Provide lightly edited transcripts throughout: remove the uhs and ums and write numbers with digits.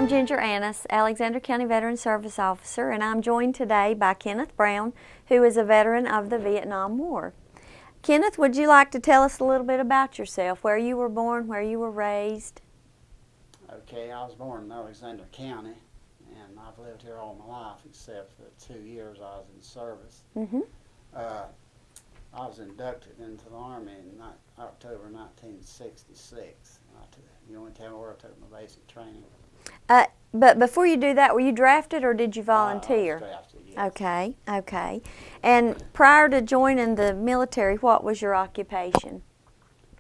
I'm Ginger Annis, Alexander County Veteran Service Officer, and I'm joined today by Kenneth Brown, who is a veteran of the Vietnam War. Kenneth, would you like to tell us a little bit about yourself, where you were born, where you were raised? Okay, I was born in Alexander County, and I've lived here all my life except for 2 years I was in service. I was inducted into the Army in October 1966. You want to tell me where I took my basic training? But before you do that, were you drafted or did you volunteer? I was drafted, yes. Okay, okay. And prior to joining the military, what was your occupation?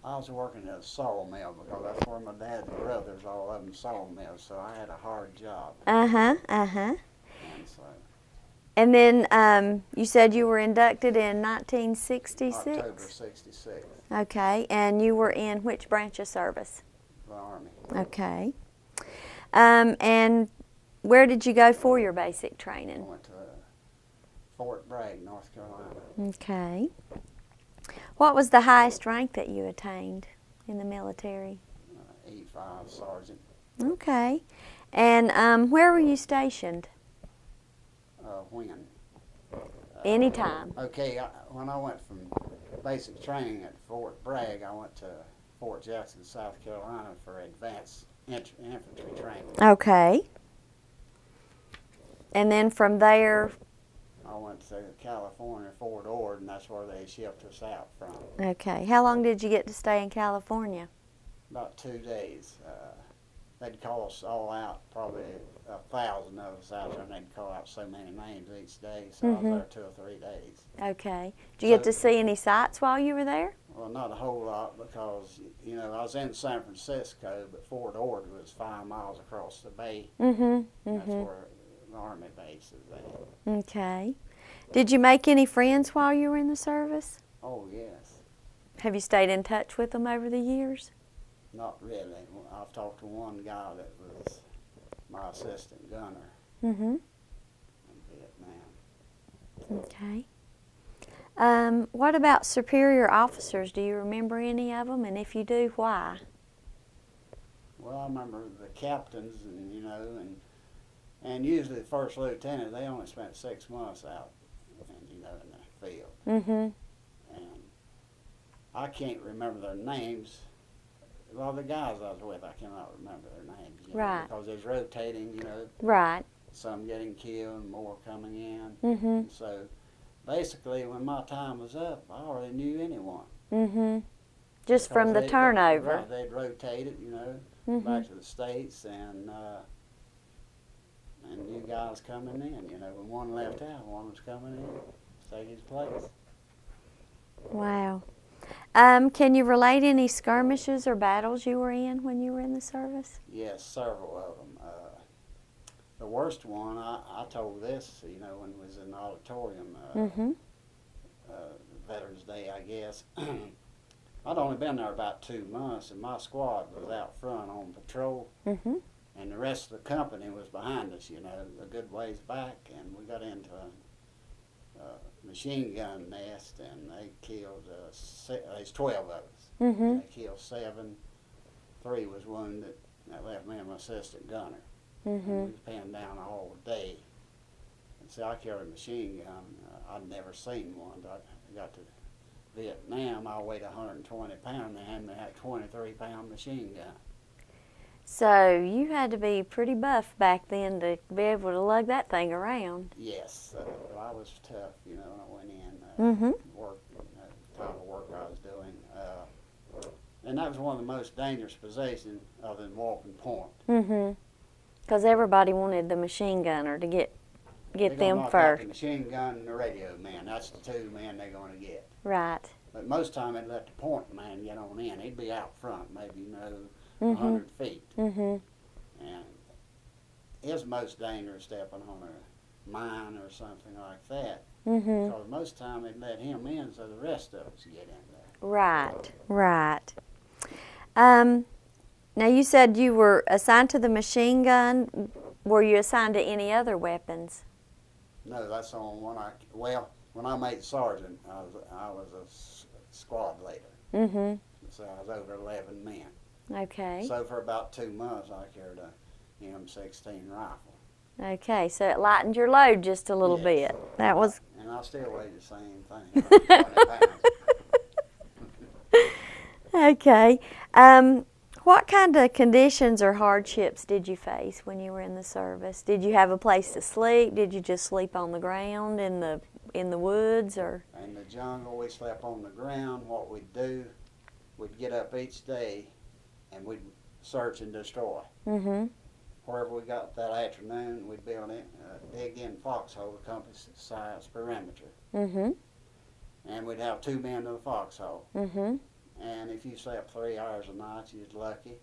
I was working at a sawmill because that's where my dad's brothers, all of them sawmills, so I had a hard job. And then you said you were inducted in 1966? October 66. Okay, and you were in which branch of service? The Army. Okay. And where did you go for your basic training? I went to Fort Bragg, North Carolina. Okay. What was the highest rank that you attained in the military? E5 Sergeant. Okay. And where were you stationed? When? Anytime. Okay, when I went from basic training at Fort Bragg, I went to Fort Jackson, South Carolina for advanced infantry training. Okay. And then from there? I went to California, Fort Ord, and that's where they shipped us out from. Okay. How long did you get to stay in California? About 2 days. They'd call us all out, probably 1,000 of us out there, and they'd call out so many names each day, so I was there 2 or 3 days. Okay. Did you get to see any sights while you were there? Well, not a whole lot because, you know, I was in San Francisco, but Fort Ord was 5 miles across the bay. That's where the Army base is at. Okay. Did you make any friends while you were in the service? Oh, yes. Have you stayed in touch with them over the years? Not really. I've talked to one guy that was my assistant gunner Mm-hmm. in Vietnam. Okay. What about superior officers? Do you remember any of them? And if you do, why? Well, I remember the captains, and you know, and usually the first lieutenant, they only spent 6 months out, and you know, in the field. And I can't remember their names. Well, the guys I was with, I cannot remember their names. You know, because it's rotating, you know. Right. Some getting killed, more coming in. So basically, when my time was up, I already knew anyone. Just from the turnover. Right, they'd rotate it, you know, back to the States, and new guys coming in. You know, when one left out, one was coming in, take his place. Wow. Can you relate any skirmishes or battles you were in when you were in the service? Yes, several of them. The worst one, I told this, you know, when it was in the auditorium, Veterans Day, I guess. I'd only been there about 2 months, and my squad was out front on patrol, and the rest of the company was behind us, you know, a good ways back, and we got into a machine gun nest, and they killed, there's 12 of us. They killed 7, 3 was wounded, and that left me and my assistant gunner. And we was pinned down all day. And see, I carried a machine gun. I'd never seen one. I got to Vietnam, I weighed 120 pounds, and they had me a 23-pound machine gun. So you had to be pretty buff back then to be able to lug that thing around. Yes, I was tough, you know, when I went in, work, the type of work I was doing. And that was one of the most dangerous positions other than walking point. Because everybody wanted the machine gunner to get them knock out first. the machine gun and the radio man. That's the 2 men they're going to get. Right. But most time they'd let the point man get on in. He'd be out front, maybe, you know, 100 feet. And his most dangerous stepping on a mine or something like that. Because most time they'd let him in so the rest of us get in there. Right, right. Now you said you were assigned to the machine gun. Were you assigned to any other weapons? No, that's the only one well, when I made sergeant, I was a squad leader. So I was over 11 men. Okay. So for about 2 months I carried a M16 rifle. Okay, so it lightened your load just a little Yes. bit. That was... And I still weigh the same thing, about 20 pounds. Okay. What kind of conditions or hardships did you face when you were in the service? Did you have a place to sleep? Did you just sleep on the ground in the woods, or? In the jungle, we slept on the ground. What we'd do, we'd get up each day and we'd search and destroy. Mm-hmm. Wherever we got that afternoon, we'd build it, dig in foxhole to compass the size perimeter. Mm-hmm. And we'd have 2 men to the foxhole. Mm-hmm. And if you slept 3 hours a night, you was lucky.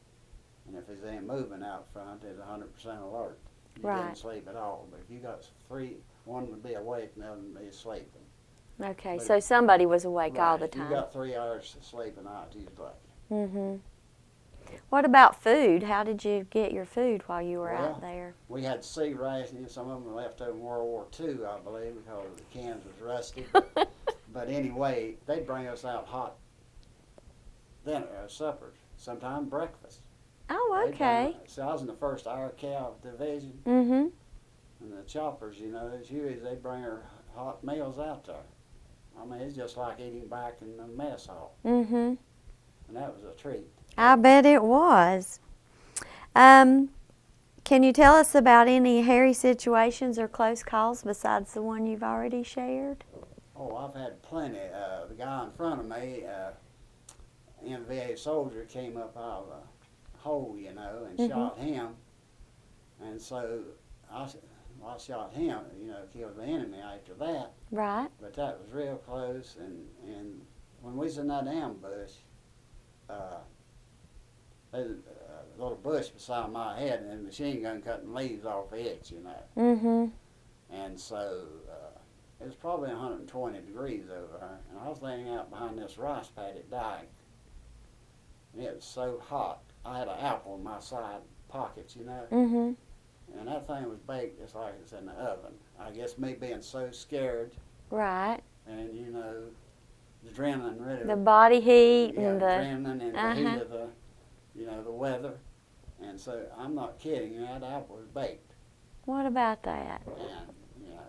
And if there's any movement out front, it's 100% alert. You Right. didn't sleep at all. But if you got 3, one would be awake and the other would be sleeping. Okay, But so somebody was awake all the If time. you got 3 hours to sleep a night, you was lucky. Mm-hmm. What about food? How did you get your food while you were Well, out there? We had sea rationing. Some of them were left over in World War II, I believe, because the cans was rusty. But anyway, they'd bring us out hot dinner, suppers, sometimes breakfast. Oh, okay. So I was in the 1st RCAL division, Mm-hmm. and the choppers, you know, as usually they bring her hot meals out there. I mean, it's just like eating back in the mess hall, Mm-hmm. and that was a treat. I bet it was. Can you tell us about any hairy situations or close calls besides the one you've already shared? Oh, I've had plenty. The guy in front of me, NVA soldier, came up out of a hole, you know, and shot him. And so I shot him, you know, killed the enemy after that. Right. But that was real close. And when we was in that ambush, there's a little bush beside my head, and the machine gun cutting leaves off it, you know. Mm-hmm. And so it was probably 120 degrees over there, and I was laying out behind this rice paddy dyke, and it was so hot. I had an apple in my side pockets, you know, Mm-hmm. and that thing was baked just like it's in the oven. I guess me being so scared, Right. and you know, the adrenaline really. The body heat yeah, and the... adrenaline and the heat of the, you know, the weather, and so I'm not kidding. You know, that apple was baked, What about that? and you know.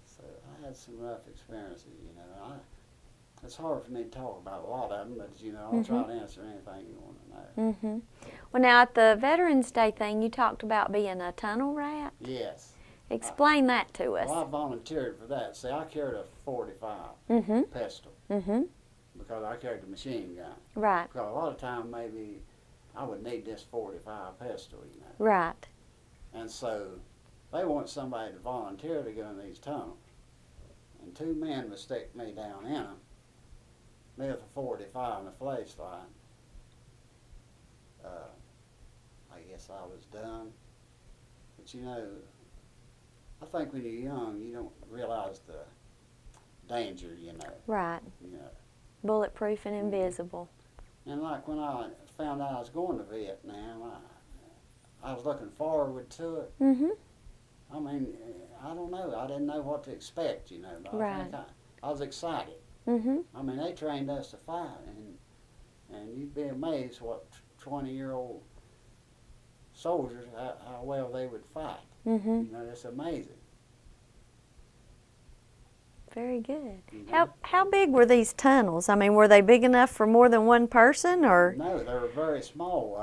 So I had some rough experiences, you know. It's hard for me to talk about a lot of them, but, you know, I'll try to answer anything you want to know. Mm-hmm. Well, now at the Veterans Day thing, you talked about being a tunnel rat. Yes. Explain that to us. Well, I volunteered for that. See, I carried a 45 Mm-hmm. pistol Mm-hmm. because I carried the machine gun. Right. Because a lot of time maybe I would need this 45 pistol, you know. Right. And so they want somebody to volunteer to go in these tunnels. And 2 men would stick me down in them. Me with a 45 and a flashlight. I guess I was done. But you know, I think when you're young, you don't realize the danger, you know. Right. You know. Bulletproof and invisible. And like when I found out I was going to Vietnam, I was looking forward to it. Mm-hmm. I mean, I don't know. I didn't know what to expect, you know. But Right. I think I was excited. Mm-hmm. I mean, they trained us to fight, and you'd be amazed what 20-year-old soldiers, how well they would fight. Mm-hmm. You know, it's amazing. Very good. You know? How big were these tunnels? I mean, were they big enough for more than one person, or? No, they were very small.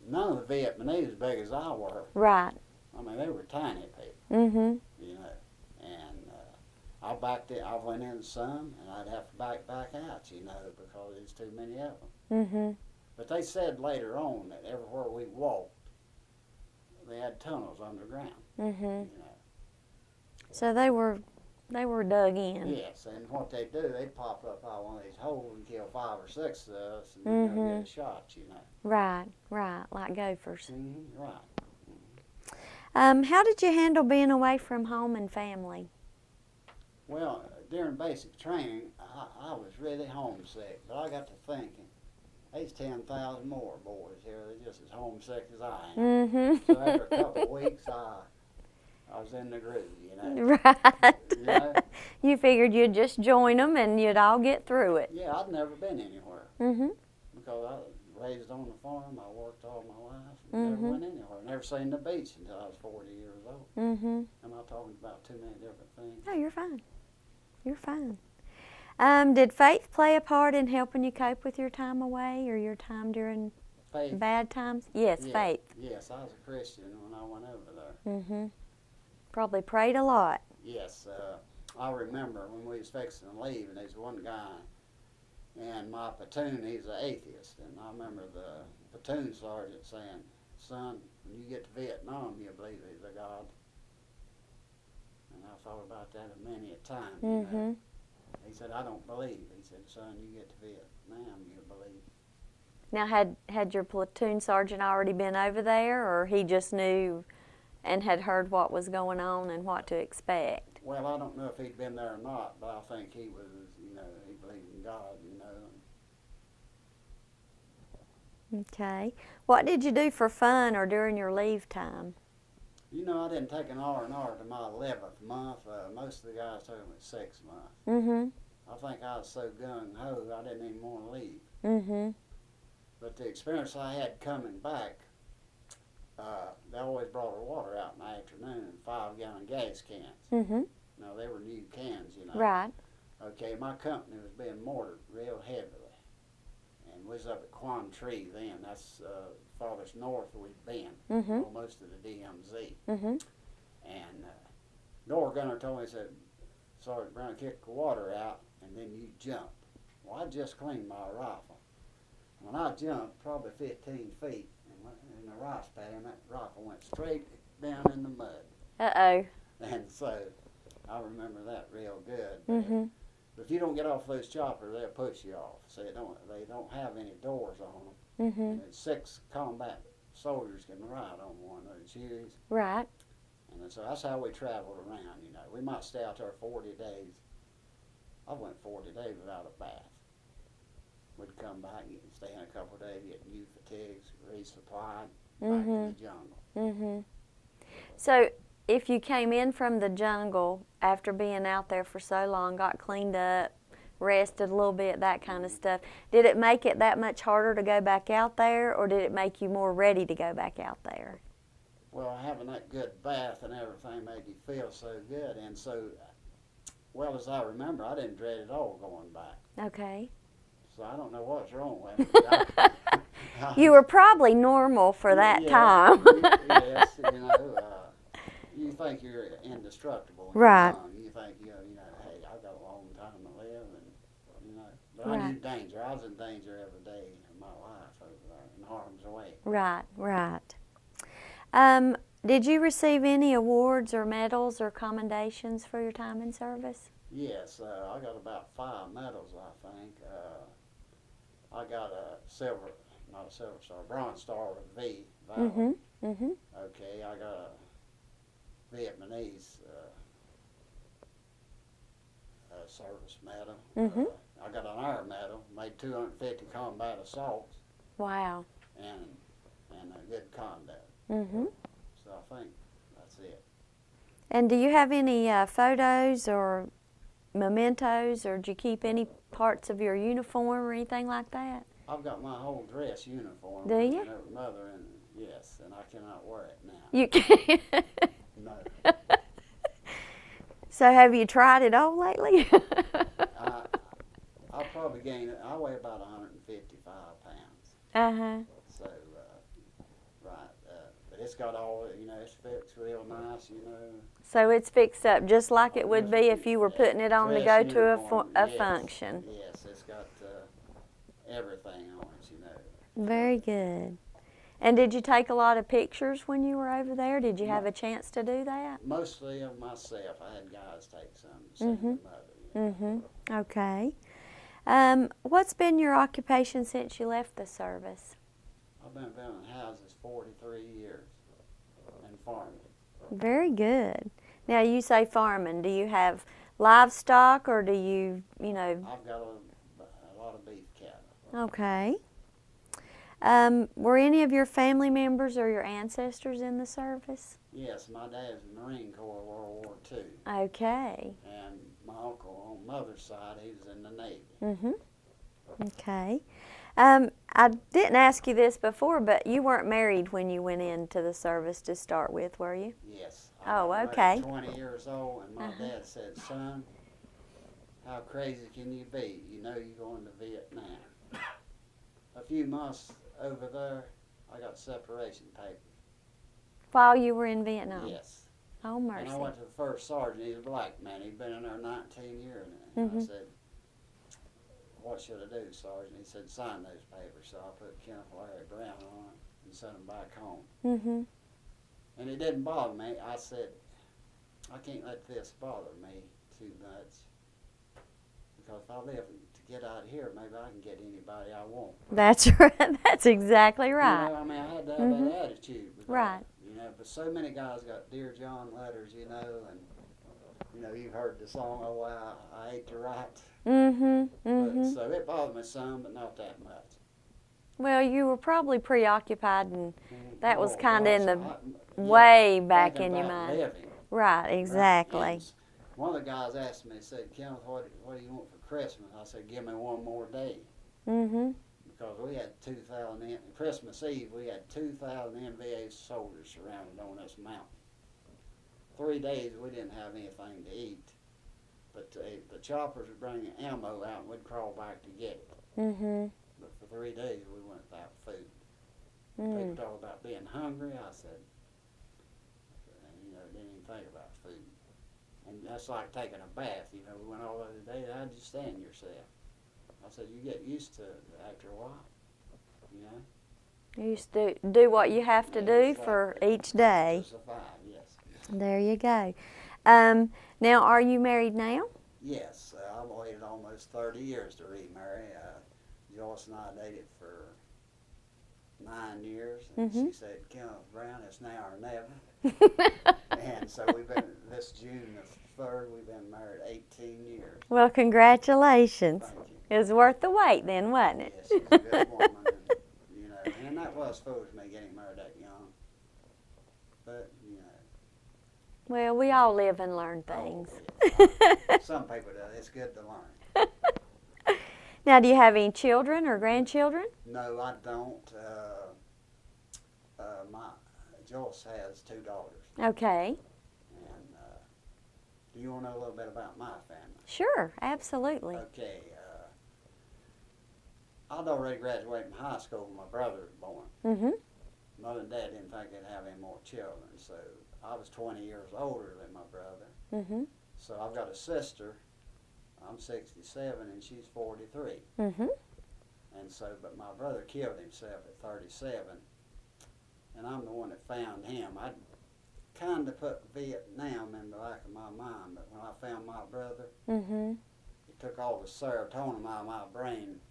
None of the Vietnamese as big as I were. Right. I mean, they were tiny people, Mm-hmm. you know. And I went in some, and I'd have to back out, you know, because there's too many of them. Mm-hmm. But they said later on that everywhere we walked, they had tunnels underground. Mm-hmm. You know. So they were dug in. Yes, and what they do, they pop up out one of these holes and kill 5 or 6 of us, and you know, get a shot, you know. Right. Right. Like gophers. Mm-hmm, right. How did you handle being away from home and family? Well, during basic training, I was really homesick, but I got to thinking, there's 10,000 more boys here. They're just as homesick as I am. Mm-hmm. So after a couple of weeks, I was in the groove, you know. Right. You know? You figured you'd just join them and you'd all get through it. Yeah, I'd never been anywhere Mm-hmm. because I raised on the farm. I worked all my life. And never went anywhere. Never seen the beach until I was 40 years old. Am I talking about too many different things? No, you're fine. You're fine. Did faith play a part in helping you cope with your time away or your time during bad times? Yes, faith. Yes, I was a Christian when I went over there. Probably prayed a lot. Yes, I remember when we was fixing to leave, and there's one guy in my platoon, he's an atheist, and I remember the platoon sergeant saying, "Son, when you get to Vietnam, you'll believe there's a God." And I thought about that many a time. You know? He said, "I don't believe." He said, "Son, you get to Vietnam, you'll believe." Now, had your platoon sergeant already been over there, or he just knew and had heard what was going on and what to expect? Well, I don't know if he'd been there or not, but I think he was, you know, he believed in God, you know. Okay. What did you do for fun or during your leave time? You know, I didn't take an R&R to my 11th month. Most of the guys took them at 6 months. I think I was so gung-ho, I didn't even want to leave. But the experience I had coming back, they always brought our water out in the afternoon, 5-gallon gas cans. Now, they were new cans, you know. Right. Okay, my company was being mortared real heavily. And we was up at Quan Tree then. That's farthest north we'd been, almost to the DMZ. And door gunner told me, he said, "Sergeant Brown, kick the water out, and then you jump." Well, I just cleaned my rifle. When I jumped, probably 15 feet, in the rice paddy, and that rifle went straight down in the mud. Uh-oh. And so I remember that real good. But if you don't get off those choppers, they'll push you off. So they don't have any doors on them. And 6 combat soldiers can ride on one of those Hueys. Right. And so that's how we traveled around, you know. We might stay out there 40 days. I went 40 days without a bath. We'd come back and stay in a couple of days, get new fatigues, resupplied, back to the jungle. So if you came in from the jungle after being out there for so long, got cleaned up, rested a little bit, that kind of stuff, did it make it that much harder to go back out there, or did it make you more ready to go back out there? Well, having that good bath and everything made you feel so good. And so, well as I remember, I didn't dread at all going back. Okay. So I don't know what's wrong with me. You were probably normal for that time. Yes, you know, you think you're indestructible. Right. You think, you know, hey, I've got a long time to live, and, you know. But I knew danger. I was in danger every day of my life over there, in harm's way. Right, right. Did you receive any awards or medals or commendations for your time in service? Yes, I got about 5 medals, I think. I got a Bronze Star with V, Valor. Okay, I got a Vietnamese service medal. I got an Iron Medal, made 250 combat assaults. Wow. And a good conduct. So I think that's it. And do you have any photos or mementos, or did you keep any parts of your uniform or anything like that? I've got my whole dress uniform. Do you? Mother, and yes, and I cannot wear it now. You can't? No. So have you tried it on lately? I'll probably gain it. I weigh about 155 pounds. So, right. But it's got all, you know, it's fixed real nice, you know. So it's fixed up just like it would be if you were putting it on to go to a function. Yes, it's got everything on it, you know. Very good. And did you take a lot of pictures when you were over there? Did you have a chance to do that? Mostly of myself. I had guys take some to send to Mother. You know. Okay. What's been your occupation since you left the service? I've been building houses 43 years and farming. Very good. Now, you say farming. Do you have livestock, or do you, you know? I've got a lot of beef cattle. Okay. Were any of your family members or your ancestors in the service? Yes, my dad's in the Marine Corps, World War II. Okay. And my uncle on mother's side, he was in the Navy. Okay. I didn't ask you this before, but you weren't married when you went into the service to start with, were you? Yes. Oh, I okay. was 20 years old, and my dad said, "Son, how crazy can you be? You know you're going to Vietnam." A few months over there, I got separation papers. While you were in Vietnam? Yes. Oh, mercy. And I went to the first sergeant. He was a black man. He'd been in there 19 years. And I said, "What should I do, Sergeant?" He said, "Sign those papers." So I put Kenneth Larry Brown on it and sent them back home. And it didn't bother me. I said, "I can't let this bother me too much. Because if I live to get out of here, maybe I can get anybody I want." That's right. That's exactly right. You know, I mean, I had to have that attitude. Right. You know, but so many guys got Dear John letters, you know, and, you know, you've heard the song, "Oh, I hate to write." But, so it bothered me some, but not that much. Well, you were probably preoccupied, and that was kind of in the yeah, way back in your about mind. living. Right, exactly. Right. One of the guys asked me, said, "Kenneth, what do you want for Christmas?" I said, "Give me one more day." Because we had 2,000, Christmas Eve, we had 2,000 NVA soldiers surrounded on this mountain. 3 days we didn't have anything to eat. But the choppers would bring ammo out and we'd crawl back to get it. But for 3 days we went without food. People talk about being hungry. I said, you know, didn't even think about food. And that's like taking a bath. You know, we went all over the day. How'd you stand yourself? I said, you get used to it after a while, you know. You used to do what you have to do for each day. To survive, yes. There you go. Now, are you married now? Yes, I've waited almost 30 years to remarry. Joyce and I dated for 9 years, and she said, "Kenneth Brown, it's now or never." And so we've been, this June the 3rd, we've been married 18 years. Well, congratulations. Thank you. It was worth the wait then, wasn't it? Yes, she's a good woman, and, you know, and that was foolish me getting married that young. But, you know. Well, we all live and learn things. Oh, yes. Some people do. It's good to learn. Now, do you have any children or grandchildren? No, I don't. Joyce has 2 daughters. Okay. And do you want to know a little bit about my family? Sure, absolutely. Okay. I'd already graduated from high school when my brother was born. Mother and Dad didn't think they'd have any more children, so I was 20 years older than my brother. So I've got a sister. I'm 67 and she's 43. And so, but my brother killed himself at 37, and I'm the one that found him. I kind of put Vietnam in the back of my mind, but when I found my brother, it took all the serotonin out of my brain,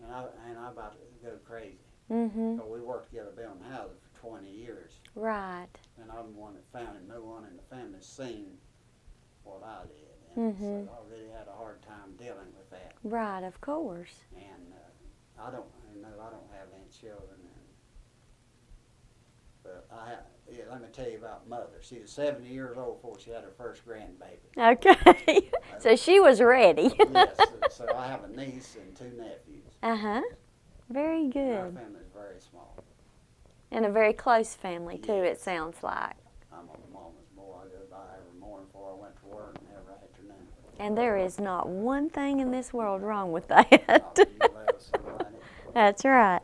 and I about to go crazy. Because we worked together building houses for 20 years. Right. And I'm the one that found him. No one in the family seen what I did. And so I really had a hard time dealing with that. Right, of course. And I don't have any children. But let me tell you about Mother. She was 70 years old before she had her first grandbaby. Okay. So she was ready. Yes. So I have a niece and 2 nephews. Very Our good. family is very small. And a very close family, too, it sounds like. I'm a mama's boy. I go by every morning before I went to work and every afternoon. And there is not one thing in this world wrong with that. You let us know about it. That's right.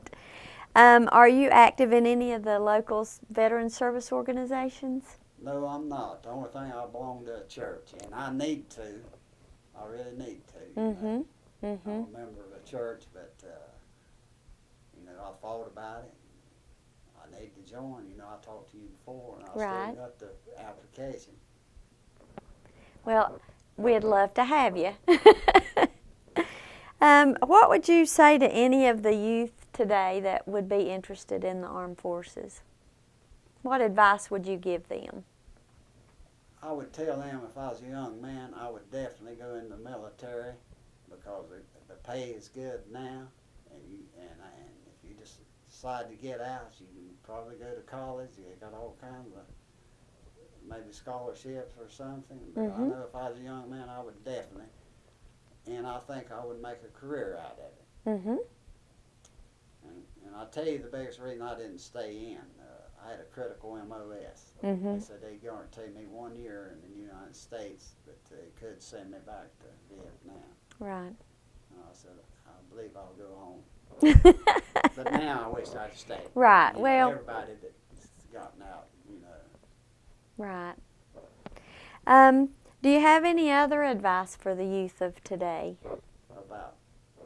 Are you active in any of the local veteran service organizations? No, I'm not. The only thing, I belong to a church, and I need to. I really need to. I'm a member of a church, but you know, I thought about it. I need to join. You know, I talked to you before, and I still got the application. Well, we'd love to have you. What would you say to any of the youth today that would be interested in the armed forces? What advice would you give them? I would tell them if I was a young man, I would definitely go in the military because the pay is good now, and if you just decide to get out, you can probably go to college. You got all kinds of maybe scholarships or something. But I know if I was a young man, I would definitely, and I think I would make a career out of it. And I'll tell you the biggest reason I didn't stay in. I had a critical MOS. Mm-hmm. They said they guaranteed me 1 year in the United States, but they could send me back to Vietnam. Right. And I said, I believe I'll go home. But now I wish I'd stayed. Right. You know, Well, everybody that's gotten out, you know. right. Do you have any other advice for the youth of today?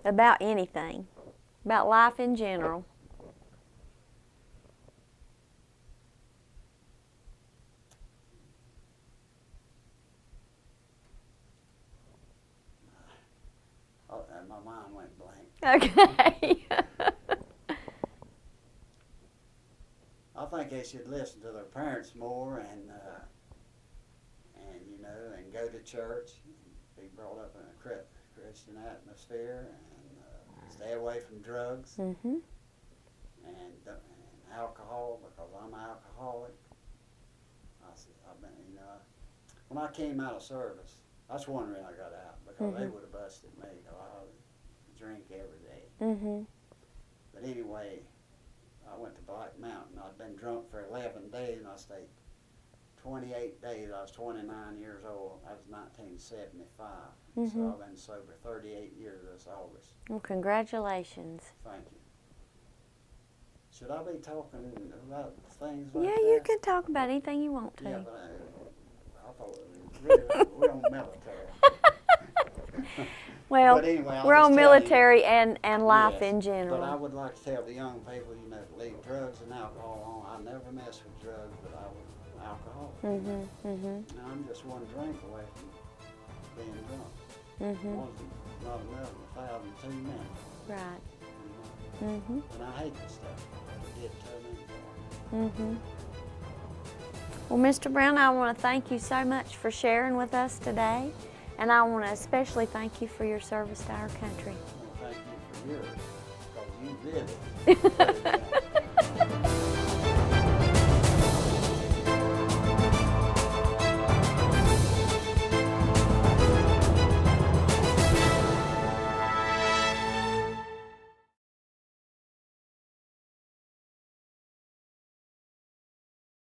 About anything? About life in general? Oh, and my mind went blank. Okay. I think they should listen to their parents more and you know, and go to church, and be brought up in a Christian atmosphere, and stay away from drugs Mm-hmm. and alcohol, because I'm an alcoholic. I've been, you know, when I came out of service, that's one reason I got out, because they would have busted me. I would drink every day. Mm-hmm. But anyway, I went to Black Mountain. I'd been drunk for 11 days, and I stayed 28 days. I was 29 years old. That was 1975. So I've been sober 38 years this August. Well, congratulations. Thank you. Should I be talking about things like Yeah, that? you can talk about anything you want to. Yeah, but I thought really, we're on military. Well, But anyway, we're on military and life Yes, in general. But I would like to tell the young people, you know, to leave drugs and alcohol on. I never mess with drugs, but I was alcohol. And I'm just one drink away from being drunk. Wasn't not enough, 1,000 too many. Right. You know? And I hate the stuff. It did turn into it. Well, Mr. Brown, I want to thank you so much for sharing with us today. And I want to especially thank you for your service to our country. Well, thank you for yours, because you did it.